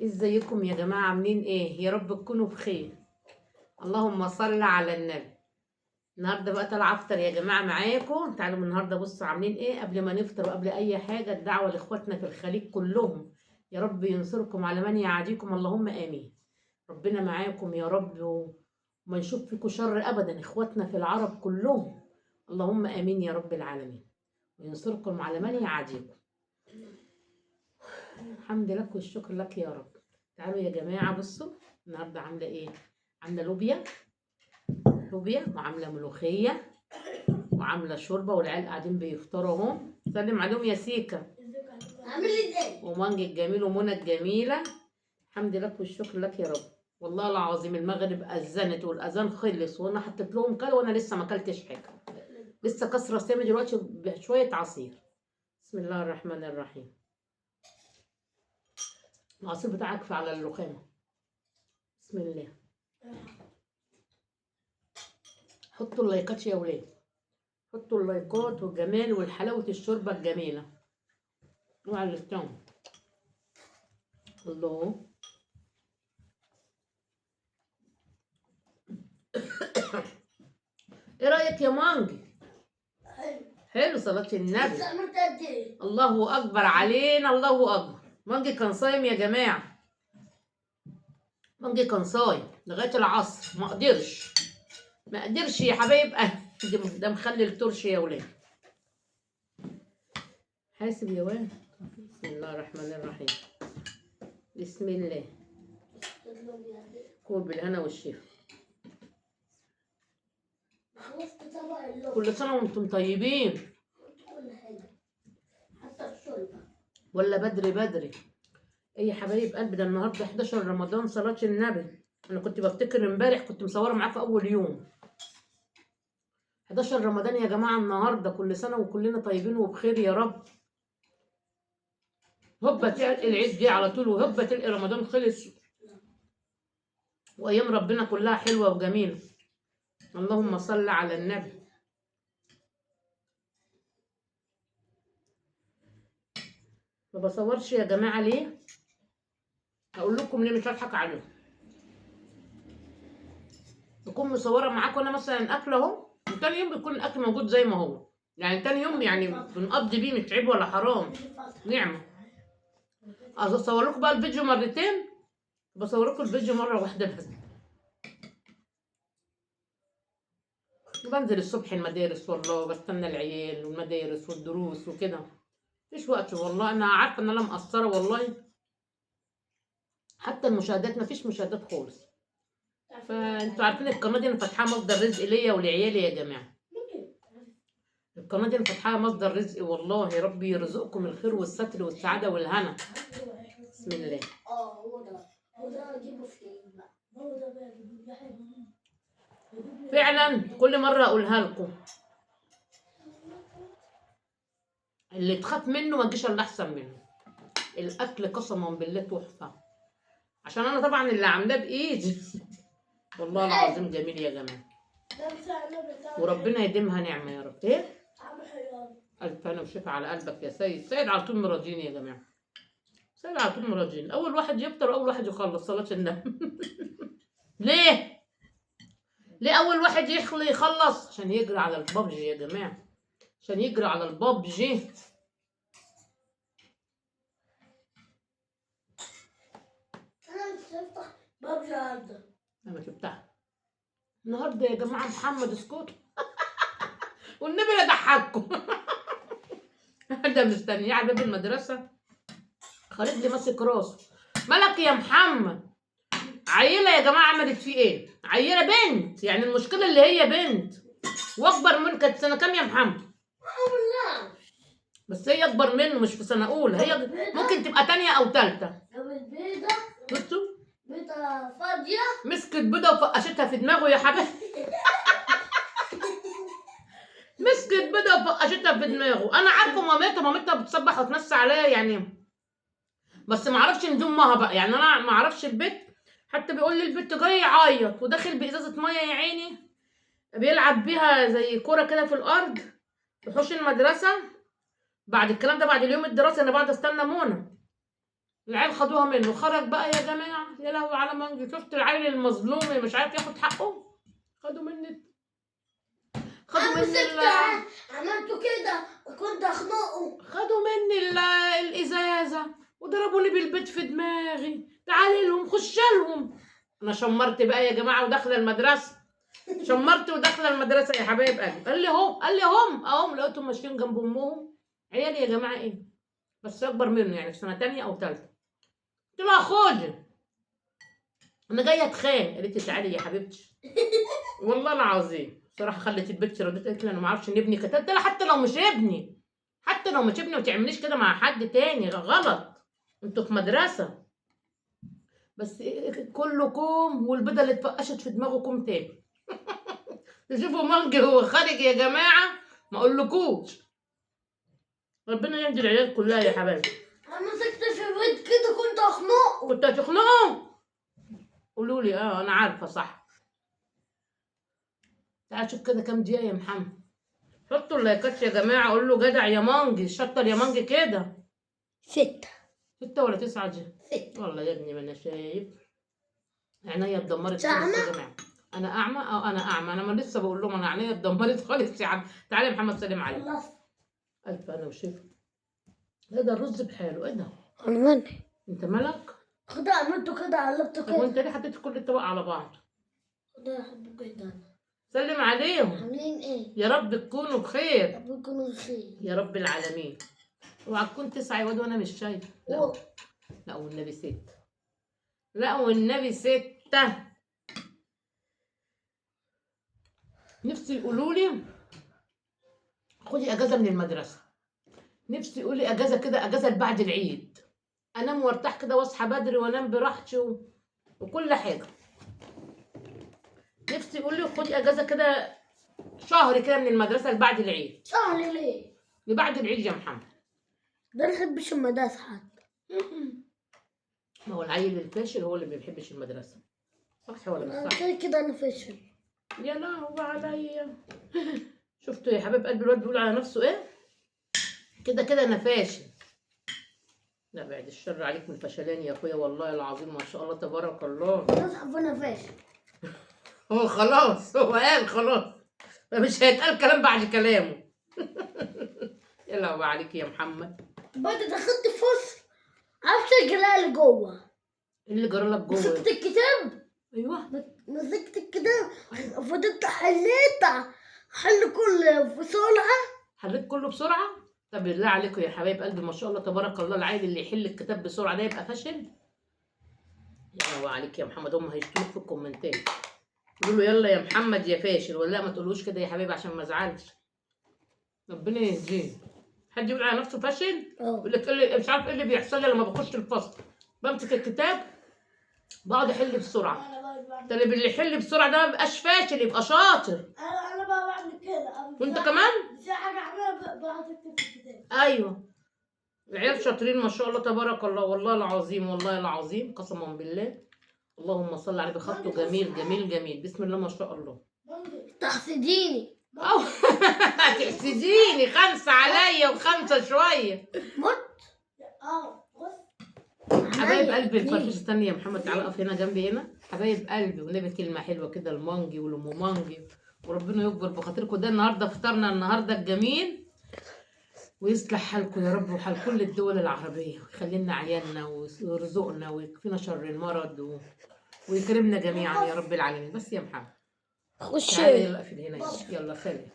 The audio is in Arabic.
ازيكم يا جماعة؟ عاملين ايه؟ يا رب تكونوا بخير. اللهم صل على النبي. النهارده بقى طالعه افطر يا جماعة معاكم. تعالوا من النهارده بصوا عاملين ايه قبل ما نفطر وقبل اي حاجة. الدعوة لاخواتنا في الخليج كلهم، يا رب ينصركم على من يعاديكم، اللهم امين. ربنا معاكم يا رب وما نشوف فيكم شر ابدا. اخواتنا في العرب كلهم، اللهم امين يا رب العالمين، وينصركم على من يعاديكم. الحمد لك والشكر لك يا رب. تعالوا يا جماعة بصوا النهارده عاملة ايه. عاملة لوبيا وعاملة ملوخية وعاملة شوربة، والعيال قاعدين بيفطروا اهو. سلم عليهم يا سيكا. عامل ازاي؟ ومانجي الجميل ومنى الجميلة. الحمد لك والشكر لك يا رب. والله العظيم المغرب أذنت والأذان خلص وأنا حطيت لهم كل وأنا لسه ما أكلتش حاجة. لسه كسرة سامي دلوقتي بشوية عصير. بسم الله الرحمن الرحيم. العصير بتاعك في على الرخامة. بسم الله. حطوا اللايكات يا ولاد، حطوا اللايكات والجمال والحلاوة الشوربة الجميلة وعلى التوم. الله. ايه رأيك يا مانجي؟ حلو. حلو صلاة النبي. بس عملت قد ايه؟ الله أكبر علينا، الله أكبر. مانجي كان صايم يا جماعة، مانجي كان صايم لغاية العصر. ما قدرش يا حبايب قلبي. ده مخلي الترش يا ولاد. حاسب يا ولد. بسم الله الرحمن الرحيم. بسم الله. كل بالهنا والشفا. خلصت طبق اللحم. كل سنة وانتم طيبين. كل حاجة حتى الشوربة. ولا بدري. ايه يا حبايب قلبي، ده النهارده 11 رمضان صلاة النبي. انا كنت بفتكر امبارح كنت مصوره معاه في اول يوم. 11 رمضان يا جماعه النهارده. كل سنه وكلنا طيبين وبخير يا رب. هوبا تلقي العيد جه على طول، وهوبا تلقي رمضان خلص، وايام ربنا كلها حلوه وجميله. اللهم صل على النبي. ما بصورش يا جماعه ليه؟ هقول لكم ليه، مش هضحك عليكم. بكون مصوره معاكم انا مثلا اكل اهو، وتاني يوم بيكون الاكل موجود زي ما هو. يعني تاني يوم يعني بنقضي بيه، مش عيب ولا حرام، نعمه. اصور لكم بقى الفيديو مرتين، بصور لكم الفيديو مره واحده بس. بنزل الصبح المدارس والله، بستنى العيال والمدارس والدروس وكده. مفيش وقت والله. انا عارفه ان انا مقصره والله. حتى المشاهدات مفيش مشاهدات خالص. فانتوا عارفين القناه دي انا فاتحاها مصدر رزق ليا ولعيالي يا جماعه. القناه دي انا فاتحاها مصدر رزق والله. يا رب يرزقكم الخير والستر والسعاده والهنا. بسم الله. هو ده اجيبه فين بقى؟ هو ده بقى اجيبه حلو. فعلا كل مره اقولها لكم، اللي تخاف منه ما تجيش الا احسن منه. الاكل قسما بالله تحفه، عشان انا طبعا اللي عاملاه بايدي. والله العظيم جميل يا جماعه، وربنا يديمها نعمه يا رب. ايه الف انا وشفا على قلبك يا سيد. سيد على طول مراضين يا جماعه، سيد على طول مراضين. اول واحد يفطر واول واحد يخلص صلاه النبي. ليه اول واحد يخلص؟ عشان يجري على البابجي يا جماعه، عشان يجري على البابجي. انا مش هفتح بابجي النهارده. لما تفتح النهارده يا جماعه محمد اسكت. والنبي لا ضحككم. ده مستنيه على باب المدرسه، خالد لي ماسك راسه. مالك يا محمد؟ عيله يا جماعه عملت فيه ايه؟ عيله بنت، يعني المشكله اللي هي بنت واكبر من. كانت سنه كام يا محمد؟ لا بس هي اكبر منه، مش في سنه اولى، هي ممكن تبقى تانية او تالتة. لو البيضة بصوا بيضة فاضية مسكت بيضه وفقشتها في دماغه يا حبيبي. مسكت بيضه وفقشتها في دماغه. انا عارفه مامتها بتصبح وتمسي عليها يعني، بس ما اعرفش نجوم امها بقى. يعني انا ما اعرفش البيت. حتى بيقول لي البت جاي يعيط وداخل بازازه ميه يا عيني، بيلعب بيها زي كوره كده في الارض في حوش المدرسه. بعد الكلام ده بعد اليوم الدراسي انا بعد استنى منى العيال خدوها منه، خرج بقى يا جماعه، يا لهوي على مانجي. شفت العيل المظلوم اللي مش عارف ياخد حقه؟ خدوا مني، خدوا انا مني مسكت عملته كده، كنت اخنقه. خدوا مني الازازه وضربوني بالبيت في دماغي. تعالي لهم، خش لهم. انا شمرت بقى يا جماعه وداخله المدرسه، شمرت وداخله المدرسه يا حبايب قلبي. قال لي هم اهم، لقيتهم ماشيين جنب امهم. عيالي يا جماعه ايه، بس اكبر منه يعني في سنه تانية او تالتة. قلت لها خدي، انا جايه اتخان. قالت لي تعالي يا حبيبتي. والله العظيم صراحه خلت البنت ردت قالت لي انا ما اعرفش ان ابني كده. قلت لها حتى لو مش ابني، حتى لو مش ابني ما تعمليش كده مع حد تاني، غلط. انتوا في مدرسه. بس كلكم والبيضه اللي اتفقشت في دماغكم تاني. تشوفوا مانجي هو خارج يا جماعه، ما اقولكوش. ربنا يهدي العيال كلها يا حبايبي. انا مسكت في البيت كده كنت اخنقه. كنت هتخنقهم؟ قولوا لي انا عارفه صح. تعال شوف كده كام دقيقه يا محمد. حطوا اللايكات يا جماعه، قول له جدع يا مانجي، شطر يا مانجي كده. 6. 6 ولا 9 دي؟ 6. والله يا ابني ما انا شايف، عينيا اتدمرت أعمى؟ خالص يا جماعه. انا اعمى؟ انا اعمى. انا ما لسه بقول لهم انا عينيا اتدمرت خالص يا عم. تعالى يا محمد سلم عليك. خلصت. الف انا وشفا. ايه ده الرز بحاله؟ ايه ده؟ انا مالي. انت مالك؟ خدها عملته كده، قلبته طب كده. وانت ليه حطيت كل الطبق على بعض؟ خدها احبه كده. سلم عليهم. عاملين ايه؟ يا رب تكونوا بخير ربكم يكونوا بخير. يا رب العالمين. اوعى تكون 9 يا واد وانا مش شايف. لا لا والنبي 6. لا والنبي 6. نفسي يقولوا لي خدي اجازه من المدرسه. نفسي يقولي اجازه كده، اجازه بعد العيد، انام وارتاح كده واصحى بدري وانام براحتي وكل حاجه. نفسي يقولي خدي اجازه كده شهر كده من المدرسه لبعد العيد. شهر ليه؟ لبعد العيد يا محمد. ده ما بيحبش المدرسة حتى. ما هو العيل الفاشل هو اللي ما بيحبش المدرسه، صح ولا مش صح؟ كده كده انا فاشل. يا لهوي عليا. شفتوا يا حبيب قلبي الواد بيقول على نفسه ايه؟ كده كده انا فاشل. لا بعد الشر عليك من الفشلان يا اخويا، والله العظيم ما شاء الله تبارك الله. اصحى انا فاشل. هو خلاص، هو قال خلاص، فمش هيتقال كلام بعد كلامه. يا لهوي عليك يا محمد. بعد دخلت فصل عرفت الجلاء اللي جوه. ايه اللي جرى لك جوه؟ مسكت الكتاب. ايوه مسكت الكتاب فضلت حل كل بسرعة. حليت كله بسرعه. طب بالله عليكم يا حبايب قلبي ما شاء الله تبارك الله، العيل اللي يحل الكتاب بسرعه ده يبقى فاشل؟ يا لهوي عليك يا محمد. هم هيشتموك في الكومنتات، قولوا له يلا يا محمد يا فاشل، ولا لا ما تقولوش كده يا حبيبي عشان ما ازعلش. ربنا يهديه. حد يقول على نفسه فاشل؟ يقول لك مش عارف ايه اللي بيحصل لي لما بخش الفصل، بمسك الكتاب بقعد احل بسرعه. ده اللي يحل بسرعه ده ما بيبقاش فاشل، يبقى شاطر. انا بقى بعمل كده. وانت كمان؟ في حاجة اعملها بقعد اكتب في الكتاب. ايوه العيال شاطرين ما شاء الله تبارك الله، والله العظيم والله العظيم قسما بالله. اللهم صل على بخطه جميل جميل جميل، بسم الله ما شاء الله. تحسديني. أو تحسديني 5 عليا و5 شويه. مت. بص حبايب قلبي الفرفشه. استني يا محمد تعالى اقف هنا جنبي هنا. حبايب قلبي والنبي كلمه حلوه كده المانجي والام مانجي، وربنا يكبر بخاطركم. ده النهارده فطرنا النهارده الجميل، ويصلح حالكم يا رب وحال كل الدول العربيه، ويخلي لنا عيالنا ويرزقنا ويكفينا شر المرض ويكرمنا جميعا يا رب العالمين. بس يا محمد خش. تعالى يلا اقفل هنا، يلا سلام.